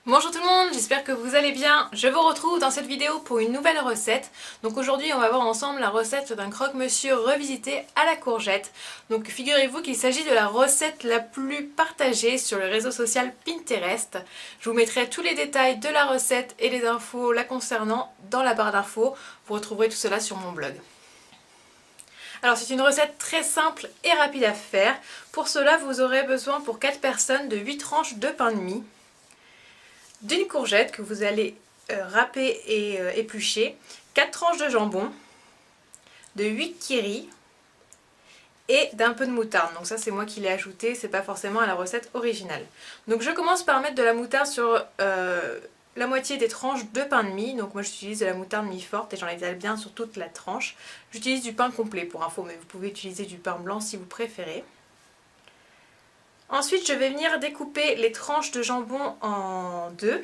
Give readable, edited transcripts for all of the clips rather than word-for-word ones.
Bonjour tout le monde, j'espère que vous allez bien. Je vous retrouve dans cette vidéo pour une nouvelle recette. Donc aujourd'hui on va voir ensemble la recette d'un croque-monsieur revisité à la courgette. Donc figurez-vous qu'il s'agit de la recette la plus partagée sur le réseau social Pinterest. Je vous mettrai tous les détails de la recette et les infos la concernant dans la barre d'infos. Vous retrouverez tout cela sur mon blog. Alors c'est une recette très simple et rapide à faire. Pour cela vous aurez besoin pour 4 personnes de 8 tranches de pain de mie, d'une courgette que vous allez râper et éplucher, 4 tranches de jambon, de 8 kiris et d'un peu de moutarde. Donc ça c'est moi qui l'ai ajouté, c'est pas forcément à la recette originale. Donc je commence par mettre de la moutarde sur la moitié des tranches de pain de mie. Donc moi j'utilise de la moutarde mi-forte et j'en étale bien sur toute la tranche. J'utilise du pain complet pour info, mais vous pouvez utiliser du pain blanc si vous préférez. Ensuite, je vais venir découper les tranches de jambon en deux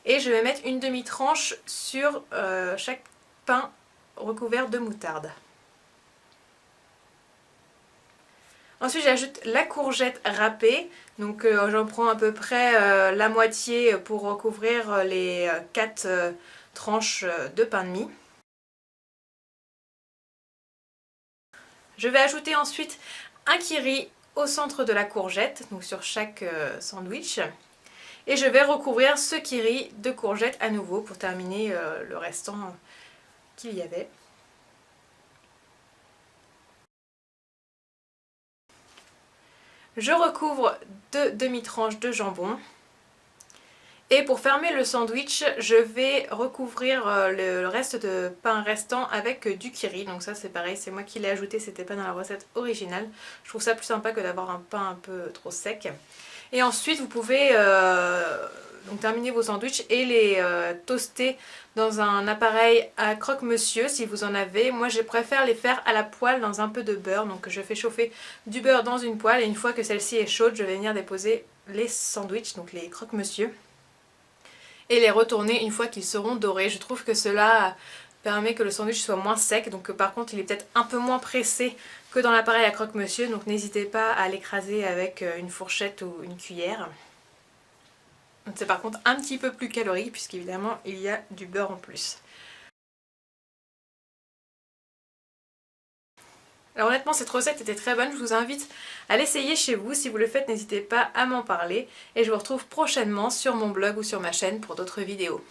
et je vais mettre une demi-tranche sur chaque pain recouvert de moutarde. Ensuite, j'ajoute la courgette râpée, donc j'en prends à peu près la moitié pour recouvrir les 4 tranches de pain de mie. Je vais ajouter ensuite un kiri au centre de la courgette, donc sur chaque sandwich. Et je vais recouvrir ce kiri de courgette à nouveau pour terminer le restant qu'il y avait. Je recouvre 2 demi-tranches de jambon. Et pour fermer le sandwich, je vais recouvrir le reste de pain restant avec du kiri. Donc ça c'est pareil, c'est moi qui l'ai ajouté, c'était pas dans la recette originale. Je trouve ça plus sympa que d'avoir un pain un peu trop sec. Et ensuite vous pouvez donc terminer vos sandwichs et les toaster dans un appareil à croque-monsieur si vous en avez. Moi je préfère les faire à la poêle dans un peu de beurre. Donc je fais chauffer du beurre dans une poêle et une fois que celle-ci est chaude, je vais venir déposer les sandwichs, donc les croque-monsieur, et les retourner une fois qu'ils seront dorés. Je trouve que cela permet que le sandwich soit moins sec, donc par contre il est peut-être un peu moins pressé que dans l'appareil à croque-monsieur, donc n'hésitez pas à l'écraser avec une fourchette ou une cuillère. C'est par contre un petit peu plus calorique puisqu'évidemment il y a du beurre en plus. Alors honnêtement cette recette était très bonne, je vous invite à l'essayer chez vous. Si vous le faites, n'hésitez pas à m'en parler et je vous retrouve prochainement sur mon blog ou sur ma chaîne pour d'autres vidéos.